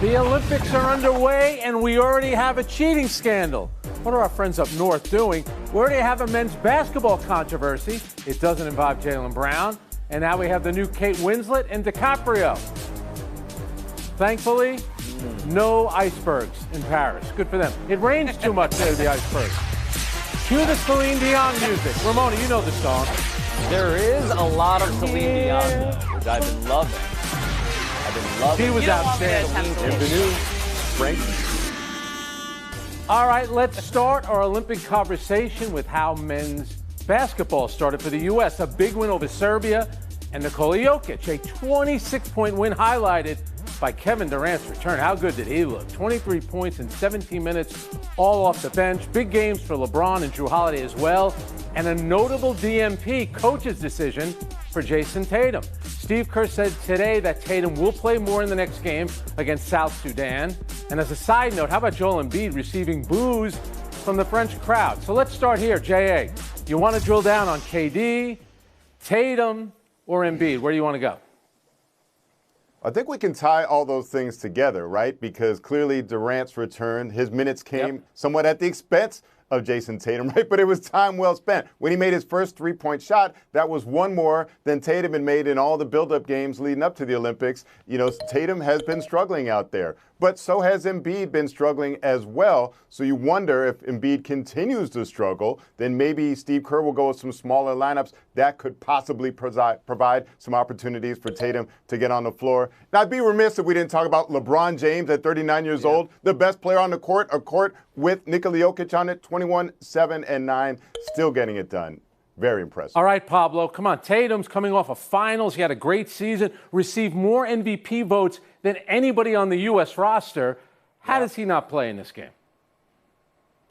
The Olympics are underway, and we already have a cheating scandal. What are our friends up north doing? We already have a men's basketball controversy. It doesn't involve Jaylen Brown. And now we have the new Kate Winslet and DiCaprio. Thankfully, no icebergs in Paris. Good for them. It rains too much there, the icebergs. Cue the Celine Dion music. Ramona, you know the song. There is a lot of Celine Dion, which I've been loving. He was outstanding. Frank. All right, let's start our Olympic conversation with how men's basketball started for the U.S. A big win over Serbia and Nikola Jokic, a 26-point win highlighted by Kevin Durant's return. How good did he look? 23 points in 17 minutes, all off the bench. Big games for LeBron and Jrue Holiday as well. And a notable DMP coach's decision for Jason Tatum. Steve Kerr said today that Tatum will play more in the next game against South Sudan. And as a side note, how about Joel Embiid receiving boos from the French crowd? So let's start here, J.A. You want to drill down on KD, Tatum, or Embiid? Where do you want to go? I think we can tie all those things together, right? Because clearly Durant's return, his minutes came somewhat at the expense of Jason Tatum, right? But it was time well spent. When he made his first three-point shot, that was one more than Tatum had made in all the build-up games leading up to the Olympics. You know, Tatum has been struggling out there. But so has Embiid been struggling as well. So you wonder if Embiid continues to struggle, then maybe Steve Kerr will go with some smaller lineups that could possibly provide some opportunities for Tatum to get on the floor. Now, I'd be remiss if we didn't talk about LeBron James at 39 years old, the best player on the court, a court with Nikola Jokic on it, 21, 7, and 9, still getting it done. Very impressive. All right, Pablo, come on. Tatum's coming off of finals. He had a great season, received more MVP votes than anybody on the U.S. roster. How does he not play in this game?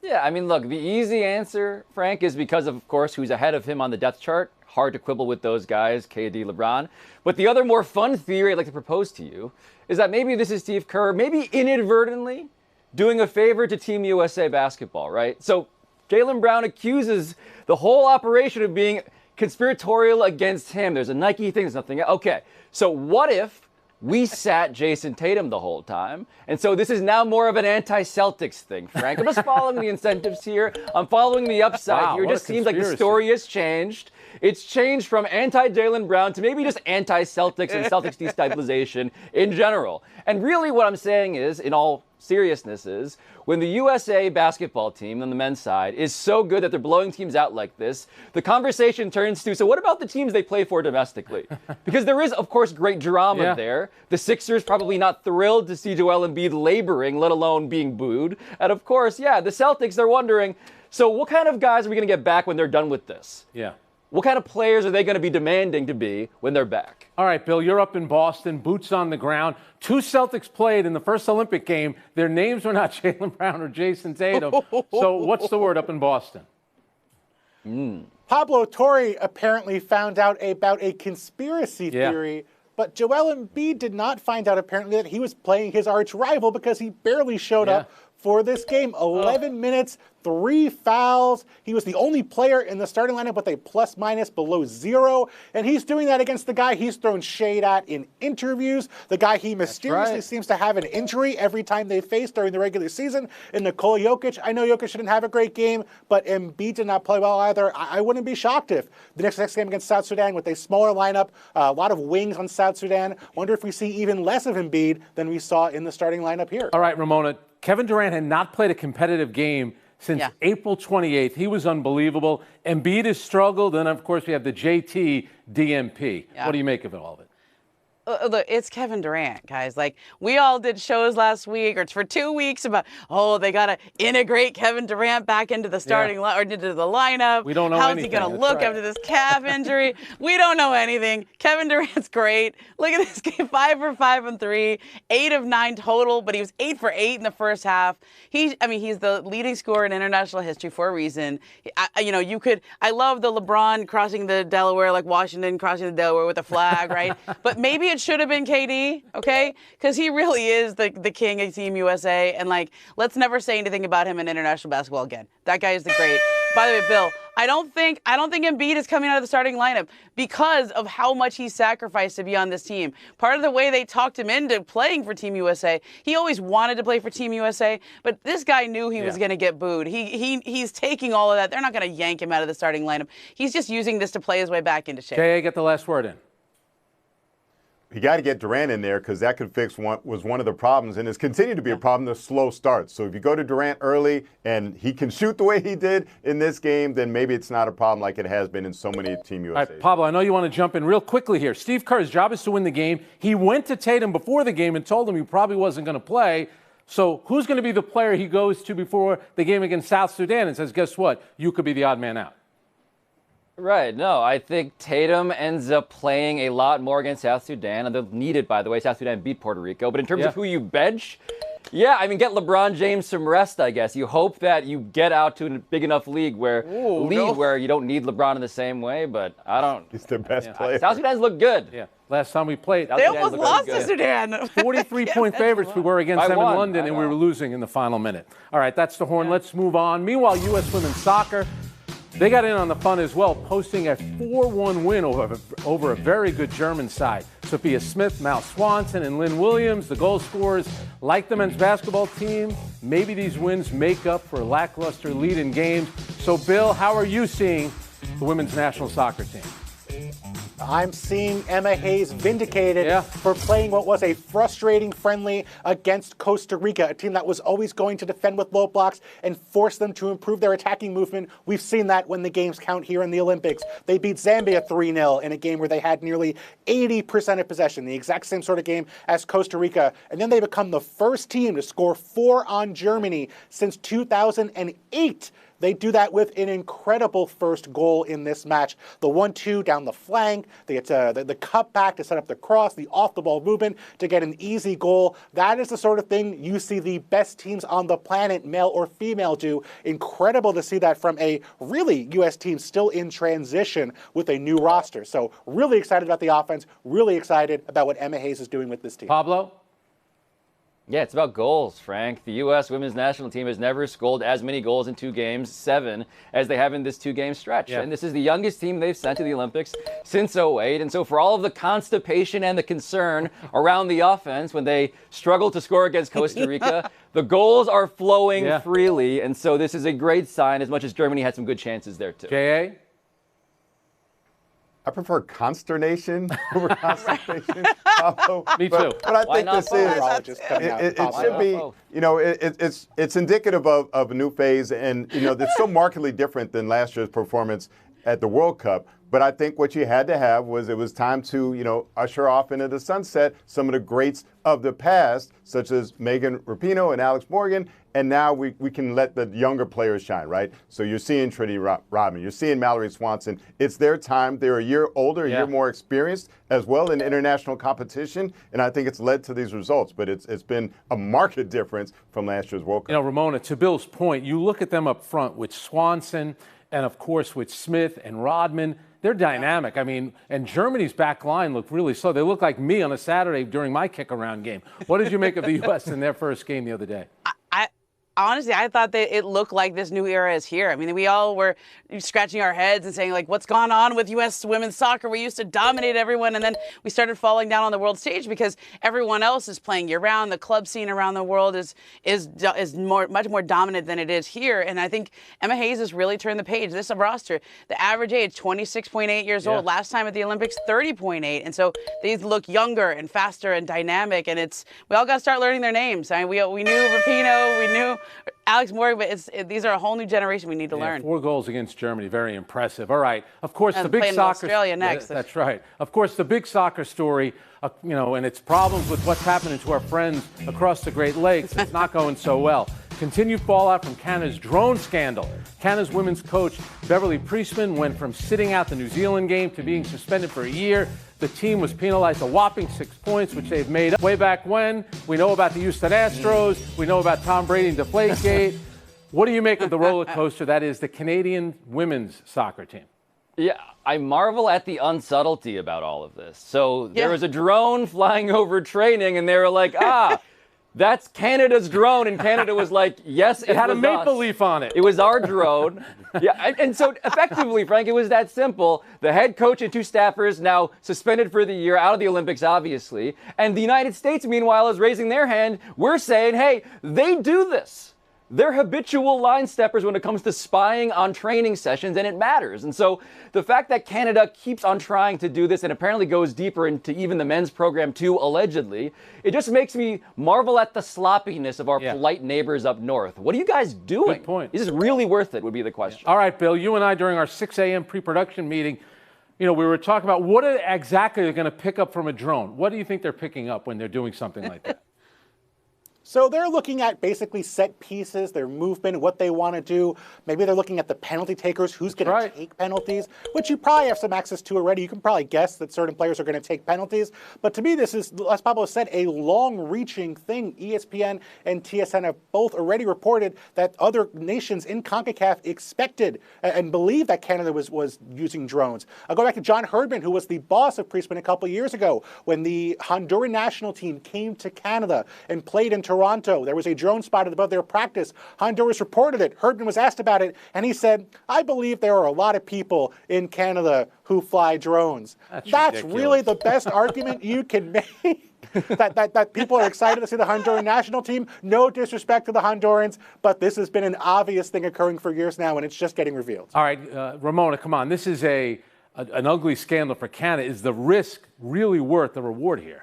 Yeah, I mean, look, the easy answer, Frank, is because, of course, who's ahead of him on the depth chart. Hard to quibble with those guys, KD, LeBron. But the other more fun theory I'd like to propose to you is that maybe this is Steve Kerr, maybe inadvertently doing a favor to Team USA basketball, right? So Jaylen Brown accuses the whole operation of being conspiratorial against him. There's a Nike thing, there's nothing else. Okay, so what if we sat Jason Tatum the whole time? And so this is now more of an anti-Celtics thing, Frank. I'm just following the incentives here. I'm following the upside here. It just seems like the story has changed. It's changed from anti-Jaylen Brown to maybe just anti-Celtics and Celtics destabilization in general. And really what I'm saying is, in all seriousness, is when the USA basketball team on the men's side is so good that they're blowing teams out like this, the conversation turns to, so what about the teams they play for domestically? Because there is, of course, great drama there. The Sixers probably not thrilled to see Joel Embiid laboring, let alone being booed. And of course, the Celtics, they're wondering, so what kind of guys are we going to get back when they're done with this? Yeah. What kind of players are they going to be demanding to be when they're back? All right, Bill, you're up in Boston, boots on the ground. Two Celtics played in the first Olympic game. Their names were not Jaylen Brown or Jason Tatum. So what's the word up in Boston? Pablo Torre apparently found out about a conspiracy theory, but Joel Embiid did not find out apparently that he was playing his arch rival because he barely showed up for this game. 11 minutes, 3 fouls. He was the only player in the starting lineup with a plus-minus below 0, and he's doing that against the guy he's thrown shade at in interviews, the guy he mysteriously seems to have an injury every time they face during the regular season, and Nikola Jokic. I know Jokic didn't have a great game, but Embiid did not play well either. I wouldn't be shocked if the next game against South Sudan with a smaller lineup, a lot of wings on South Sudan, wonder if we see even less of Embiid than we saw in the starting lineup here. All right, Ramona, Kevin Durant had not played a competitive game since April 28th. He was unbelievable. Embiid has struggled, and of course we have the JT DMP. What do you make of all of it? Look, it's Kevin Durant, guys. Like, we all did shows last week or for 2 weeks about, they got to integrate Kevin Durant back into the starting or into the lineup. We don't know anything. How's he going to look after this calf injury? We don't know anything. Kevin Durant's great. Look at this game, 5 for 5 and 3, 8 of 9 total, but he was 8 for 8 in the first half. He's the leading scorer in international history for a reason. I love the LeBron crossing the Delaware, like Washington crossing the Delaware with a flag, right? But maybe it should have been KD, okay? Because he really is the king of Team USA. And, let's never say anything about him in international basketball again. That guy is the By the way, Bill, I don't think Embiid is coming out of the starting lineup because of how much he sacrificed to be on this team. Part of the way they talked him into playing for Team USA, he always wanted to play for Team USA, but this guy knew he was going to get booed. He's taking all of that. They're not going to yank him out of the starting lineup. He's just using this to play his way back into shape. J.A., get the last word in. You got to get Durant in there because that could fix one of the problems, and it's continued to be a problem, the slow starts. So if you go to Durant early and he can shoot the way he did in this game, then maybe it's not a problem like it has been in so many Team USA. All right, Pablo, I know you want to jump in real quickly here. Steve Kerr's job is to win the game. He went to Tatum before the game and told him he probably wasn't going to play. So who's going to be the player he goes to before the game against South Sudan and says, guess what? You could be the odd man out. Right. No, I think Tatum ends up playing a lot more against South Sudan. And they'll need it, by the way. South Sudan beat Puerto Rico. But in terms of who you bench, I mean, get LeBron James some rest, I guess. You hope that you get out to a big enough league where where you don't need LeBron in the same way. But I don't. He's their best player. South Sudan's look good. Yeah. Last time we played, they almost lost to Sudan. 43-point favorites we were against them in London, and we were losing in the final minute. All right, that's the horn. Let's move on. Meanwhile, U.S. women's soccer. They got in on the fun as well, posting a 4-1 win over a very good German side. Sophia Smith, Mal Swanson, and Lynn Williams, the goal scorers. Like the men's basketball team, maybe these wins make up for a lackluster lead in games. So, Bill, how are you seeing the women's national soccer team? I'm seeing Emma Hayes vindicated for playing what was a frustrating friendly against Costa Rica, a team that was always going to defend with low blocks and force them to improve their attacking movement. We've seen that when the games count here in the Olympics. They beat Zambia 3-0 in a game where they had nearly 80% of possession, the exact same sort of game as Costa Rica. And then they become the first team to score 4 on Germany since 2008. They do that with an incredible first goal in this match. The 1-2 down the flank, they get the cut back to set up the cross, the off-the-ball movement to get an easy goal. That is the sort of thing you see the best teams on the planet, male or female, do. Incredible to see that from a really U.S. team still in transition with a new roster. So really excited about the offense, really excited about what Emma Hayes is doing with this team. Pablo? Yeah, it's about goals, Frank. The U.S. women's national team has never scored as many goals in 2 games, 7, as they have in this 2-game stretch. And this is the youngest team they've sent to the Olympics since 2008. And so for all of the constipation and the concern around the offense when they struggled to score against Costa Rica, the goals are flowing freely. And so this is a great sign, as much as Germany had some good chances there, too. J.A.? I prefer consternation over consternation. Me too. But I think this is it should be, you know, it's indicative of a new phase, and you know, it's so markedly different than last year's performance at the World Cup. But I think what you had to have was it was time to, you know, usher off into the sunset some of the greats of the past, such as Megan Rapinoe and Alex Morgan. And now we can let the younger players shine, right? So you're seeing Trinity Rodman, you're seeing Mallory Swanson. It's their time. They're a year older, a year more experienced as well in international competition. And I think it's led to these results. But it's been a marked difference from last year's World Cup. You know, Ramona, to Bill's point, you look at them up front with Swanson and, of course, with Smith and Rodman. They're dynamic. I mean, and Germany's back line looked really slow. They look like me on a Saturday during my kick-around game. What did you make of the U.S. in their first game the other day? Honestly, I thought that it looked like this new era is here. I mean, we all were scratching our heads and saying, like, what's gone on with U.S. women's soccer? We used to dominate everyone, and then we started falling down on the world stage because everyone else is playing year-round. The club scene around the world is much more dominant than it is here. And I think Emma Hayes has really turned the page. This roster, the average age, 26.8 years old. Last time at the Olympics, 30.8. And so they look younger and faster and dynamic. And we all got to start learning their names. I mean, we knew Rapinoe, we knew Alex Morgan, but these are a whole new generation we need to learn. 4 goals against Germany, very impressive. All right, of course, the big soccer. Australia next. That's right. Of course, the big soccer story, you know, and its problems with what's happening to our friends across the Great Lakes. It's not going so well. Continued fallout from Canada's drone scandal. Canada's women's coach, Beverly Priestman, went from sitting out the New Zealand game to being suspended for a year. The team was penalized a whopping 6 points, which they've made up way back when. We know about the Houston Astros. We know about Tom Brady and Deflategate. What do you make of the roller coaster that is the Canadian women's soccer team? Yeah, I marvel at the unsubtlety about all of this. So there was a drone flying over training, and they were like, That's Canada's drone, and Canada was like, yes, it had a was maple us. leaf on it. It was our drone. Yeah, and so effectively, Frank, it was that simple. The head coach and 2 staffers now suspended for the year, out of the Olympics, obviously. And the United States, meanwhile, is raising their hand. We're saying, hey, they do this. They're habitual line steppers when it comes to spying on training sessions, and it matters. And so the fact that Canada keeps on trying to do this and apparently goes deeper into even the men's program too, allegedly, it just makes me marvel at the sloppiness of our polite neighbors up north. What are you guys doing? Good point. Is this really worth it, would be the question. All right, Bill, you and I during our 6 a.m. pre-production meeting, we were talking about what exactly they're going to pick up from a drone. What do you think they're picking up when they're doing something like that? So they're looking at basically set pieces, their movement, what they want to do. Maybe they're looking at the penalty takers, who's going to take penalties, which you probably have some access to already. You can probably guess that certain players are going to take penalties. But to me, this is, as Pablo said, a long-reaching thing. ESPN and TSN have both already reported that other nations in CONCACAF expected and believed that Canada was using drones. I'll go back to John Herdman, who was the boss of Priestman a couple years ago when the Honduran national team came to Canada and played in Toronto. There was a drone spotted above their practice. Honduras reported it. Herdman was asked about it, and he said, I believe there are a lot of people in Canada who fly drones. That's really the best argument you can make. that people are excited to see the Honduran national team. No disrespect to the Hondurans, but this has been an obvious thing occurring for years now, and it's just getting revealed. All right, Ramona, come on. This is an ugly scandal for Canada. Is the risk really worth the reward here?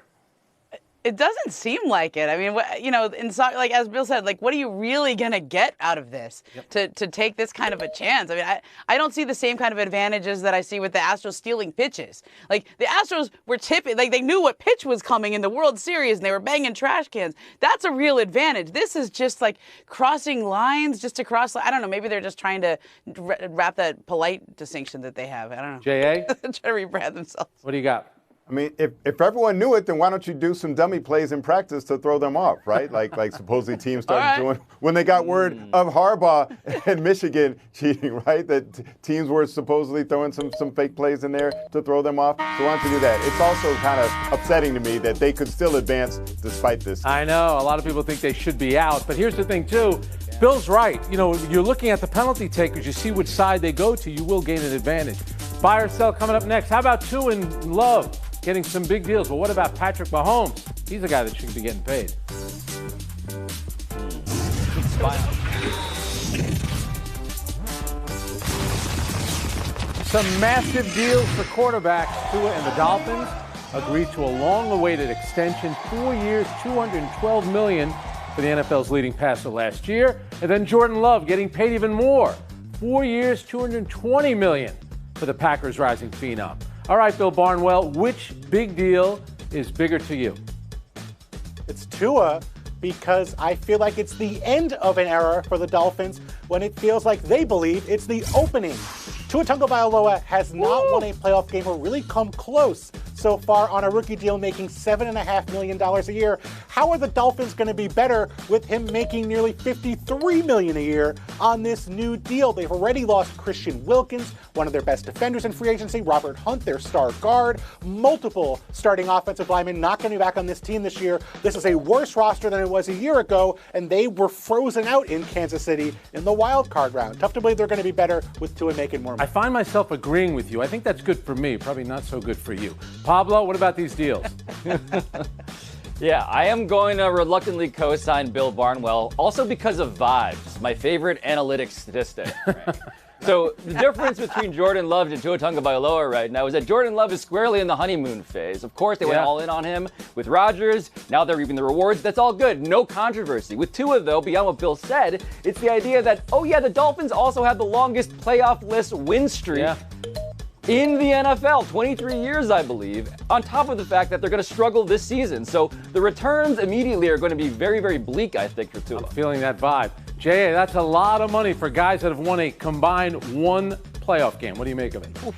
It doesn't seem like it. I mean, like as Bill said, like, what are you really going to get out of this to take this kind of a chance? I mean, I don't see the same kind of advantages that I see with the Astros stealing pitches. Like, the Astros were tipping, like, they knew what pitch was coming in the World Series, and they were banging trash cans. That's a real advantage. This is just, like, crossing lines just to cross. I don't know. Maybe they're just trying to wrap that polite distinction that they have. I don't know. J.A.? Trying to rebrand themselves. What do you got? I mean, if everyone knew it, then why don't you do some dummy plays in practice to throw them off, right? Like supposedly teams started doing when they got word of Harbaugh and Michigan cheating, right? That teams were supposedly throwing some fake plays in there to throw them off. So why don't you do that? It's also kind of upsetting to me that they could still advance despite this. I know. A lot of people think they should be out. But here's the thing, too. Bill's right. You're looking at the penalty takers. You see which side they go to, you will gain an advantage. Buy or sell coming up next. How about two in Love? Getting some big deals. But what about Patrick Mahomes? He's a guy that should be getting paid. Some massive deals for quarterbacks. Tua and the Dolphins agreed to a long-awaited extension, 4 years, $212 million for the NFL's leading passer last year. And then Jordan Love getting paid even more, 4 years, $220 million for the Packers' rising phenom. All right, Bill Barnwell, which big deal is bigger to you? It's Tua, because I feel like it's the end of an era for the Dolphins when it feels like they believe it's the opening. Tua Tagovailoa has not won a playoff game or really come close so far on a rookie deal, making $7.5 million a year. How are the Dolphins going to be better with him making nearly $53 million a year on this new deal? They've already lost Christian Wilkins, one of their best defenders in free agency, Robert Hunt, their star guard, multiple starting offensive linemen not going to be back on this team this year. This is a worse roster than it was a year ago, and they were frozen out in Kansas City in the wild card round. Tough to believe they're going to be better with Tua making more money. I find myself agreeing with you. I think that's good for me, probably not so good for you. Pablo, what about these deals? Yeah, I am going to reluctantly co-sign Bill Barnwell, also because of vibes, my favorite analytics statistic. Right? So the difference between Jordan Love and Tua Tagovailoa right now is that Jordan Love is squarely in the honeymoon phase. Of course, they went all in on him with Rodgers. Now they're reaping the rewards. That's all good. No controversy. With Tua, though, beyond what Bill said, it's the idea that, oh yeah, the Dolphins also have the longest playoff-less win streak in the NFL, 23 years, I believe, on top of the fact that they're going to struggle this season. So the returns immediately are going to be very, very bleak, I think, for Tua. I'm feeling that vibe. J.A., that's a lot of money for guys that have won a combined one playoff game. What do you make of it?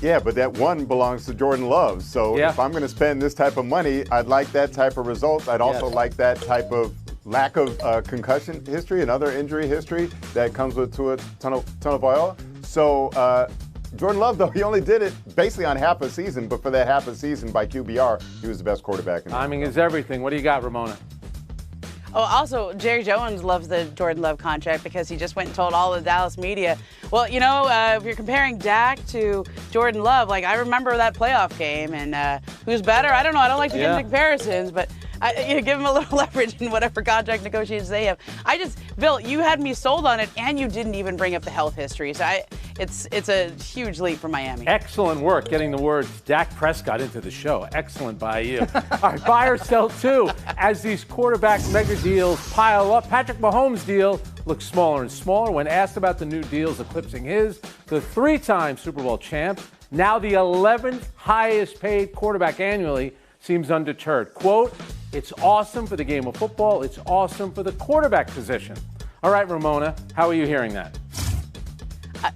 Yeah, but that one belongs to Jordan Love. So if I'm going to spend this type of money, I'd like that type of results. I'd also like that type of lack of concussion history and other injury history that comes with Tua Tagovailoa. So Jordan Love, though, he only did it basically on half a season, but for that half a season by QBR, he was the best quarterback in the Timing is everything. What do you got, Ramona? Oh, also, Jerry Jones loves the Jordan Love contract because he just went and told all the Dallas media, well, if you're comparing Dak to Jordan Love, like, I remember that playoff game, and who's better? I don't know. I don't like to get into comparisons, but give him a little leverage in whatever contract negotiations they have. Bill, you had me sold on it, and you didn't even bring up the health history. So it's a huge leap for Miami. Excellent work getting the words Dak Prescott into the show. Excellent by you. All right, buy or sell too. As these quarterback mega deals pile up, Patrick Mahomes' deal looks smaller and smaller. When asked about the new deals eclipsing his, the 3-time Super Bowl champ, now the 11th highest paid quarterback annually, seems undeterred. Quote, "It's awesome for the game of football. It's awesome for the quarterback position." All right, Ramona, how are you hearing that?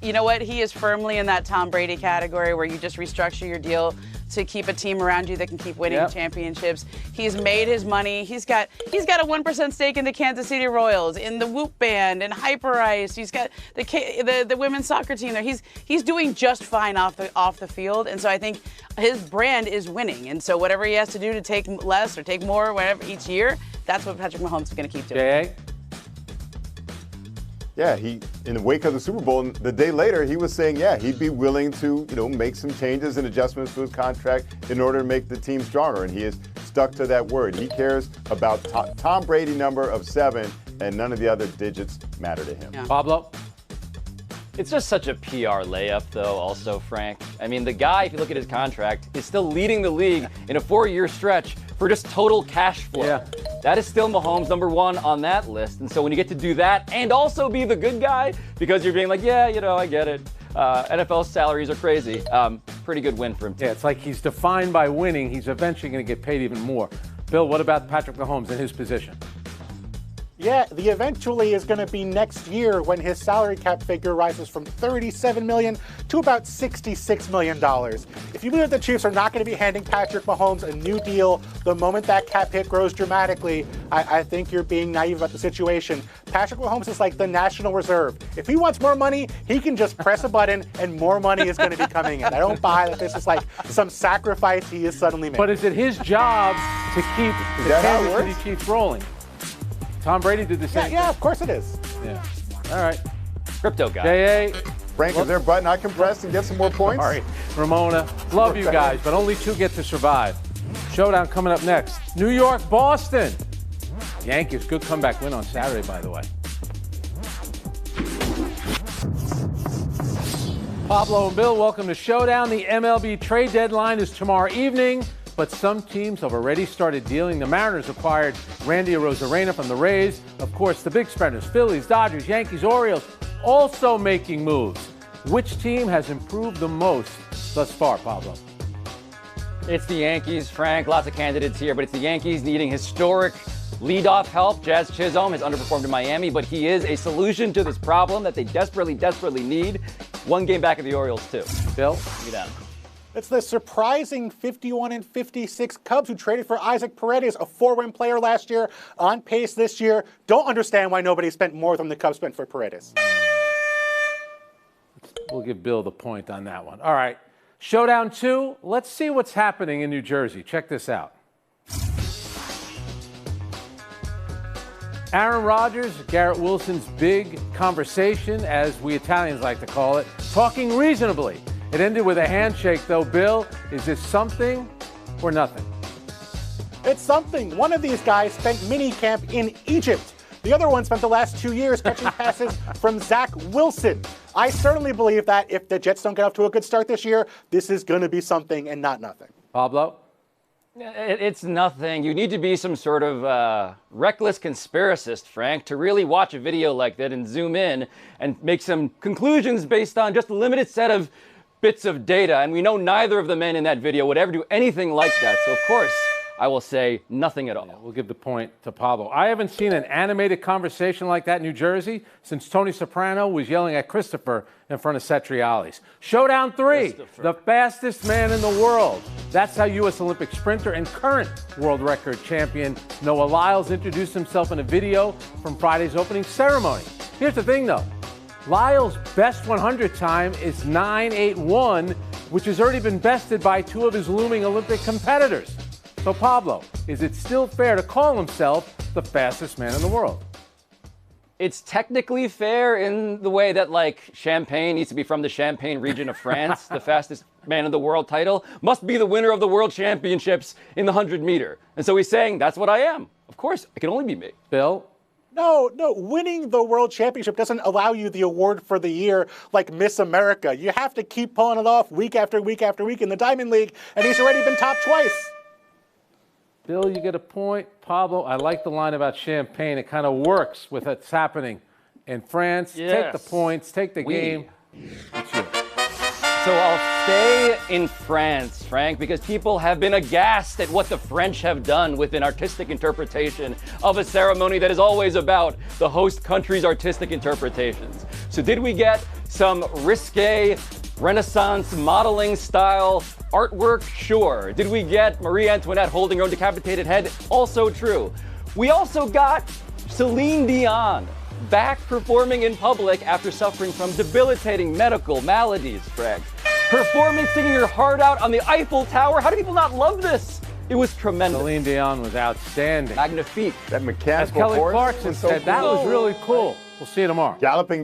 You know what? He is firmly in that Tom Brady category where you just restructure your deal to keep a team around you that can keep winning championships. He's made his money. He's got a 1% stake in the Kansas City Royals, in the Whoop Band, in Hyper Ice. He's got the women's soccer team there. He's doing just fine off the field, and so I think his brand is winning. And so whatever he has to do to take less or take more, whatever each year, that's what Patrick Mahomes is going to keep doing. J.A.? Yeah, in the wake of the Super Bowl, the day later, he was saying, he'd be willing to, make some changes and adjustments to his contract in order to make the team stronger. And he has stuck to that word. He cares about Tom Brady number of 7, and none of the other digits matter to him. Yeah. Pablo? It's just such a PR layup, though, also, Frank. I mean, the guy, if you look at his contract, is still leading the league in a 4-year stretch for just total cash flow. Yeah. That is still Mahomes number 1 on that list. And so when you get to do that and also be the good guy, because you're being like, I get it. NFL salaries are crazy. Pretty good win for him, too. Yeah, it's like he's defined by winning. He's eventually going to get paid even more. Bill, what about Patrick Mahomes and his position? Yeah, the eventually is going to be next year when his salary cap figure rises from $37 million to about $66 million. If you believe the Chiefs are not going to be handing Patrick Mahomes a new deal the moment that cap hit grows dramatically, I think you're being naive about the situation. Patrick Mahomes is like the National Reserve. If he wants more money, he can just press a button and more money is going to be coming in. I don't buy that this is like some sacrifice he is suddenly making. But is it his job to keep the Kansas City Chiefs rolling? Tom Brady did the same. Yeah, of course it is. Yeah. All right. Crypto guy. J.A. Frank, is there a button I can press and get some more points? All right. Ramona, love you guys, but only 2 get to survive. Showdown coming up next. New York, Boston. Yankees, good comeback win on Saturday, by the way. Pablo and Bill, welcome to Showdown. The MLB trade deadline is tomorrow evening, but some teams have already started dealing. The Mariners acquired Randy Arozarena from the Rays. Of course, the big spenders, Phillies, Dodgers, Yankees, Orioles, also making moves. Which team has improved the most thus far, Pablo? It's the Yankees, Frank. Lots of candidates here, but it's the Yankees needing historic leadoff help. Jazz Chisholm has underperformed in Miami, but he is a solution to this problem that they desperately, desperately need. 1 game back of the Orioles, too. Bill? Look at that. It's the surprising 51-56 Cubs who traded for Isaac Paredes, a 4-win player last year, on pace this year. Don't understand why nobody spent more than the Cubs spent for Paredes. We'll give Bill the point on that one. All right. Showdown 2. Let's see what's happening in New Jersey. Check this out. Aaron Rodgers, Garrett Wilson's big conversation, as we Italians like to call it, talking reasonably. It ended with a handshake, though. Bill, is this something or nothing? It's something. One of these guys spent minicamp in Egypt. The other one spent the last 2 years catching passes from Zach Wilson. I certainly believe that if the Jets don't get off to a good start this year, this is going to be something and not nothing. Pablo? It's nothing. You need to be some sort of reckless conspiracist, Frank, to really watch a video like that and zoom in and make some conclusions based on just a limited set of bits of data. And we know neither of the men in that video would ever do anything like that. So, of course, I will say nothing at all. Yeah, we'll give the point to Pablo. I haven't seen an animated conversation like that in New Jersey since Tony Soprano was yelling at Christopher in front of Satriali's. Showdown 3, the fastest man in the world. That's how U.S. Olympic sprinter and current world record champion Noah Lyles introduced himself in a video from Friday's opening ceremony. Here's the thing, though. Lyles' best 100 time is 9.81, which has already been bested by 2 of his looming Olympic competitors. So Pablo, is it still fair to call himself the fastest man in the world? It's technically fair in the way that, like, Champagne needs to be from the Champagne region of France. The fastest man in the world title must be the winner of the world championships in the 100-meter. And so he's saying, that's what I am. Of course, it can only be me. Bill? No, winning the world championship doesn't allow you the award for the year like Miss America. You have to keep pulling it off week after week after week in the Diamond League, and he's already been top twice. Bill, you get a point. Pablo, I like the line about Champagne. It kind of works with what's happening in France. Yes. Take the points, take the game. It's you. So I'll stay in France, Frank, because people have been aghast at what the French have done with an artistic interpretation of a ceremony that is always about the host country's artistic interpretations. So did we get some risque Renaissance modeling style artwork? Sure. Did we get Marie Antoinette holding her own decapitated head? Also true. We also got Celine Dion back performing in public after suffering from debilitating medical maladies, Frank. Performing, singing her heart out on the Eiffel Tower. How do people not love this? It was tremendous. Celine Dion was outstanding. Magnifique. That As mechanical Kelly horse Clarkson was so said, that cool. was really cool. We'll see you tomorrow. Galloping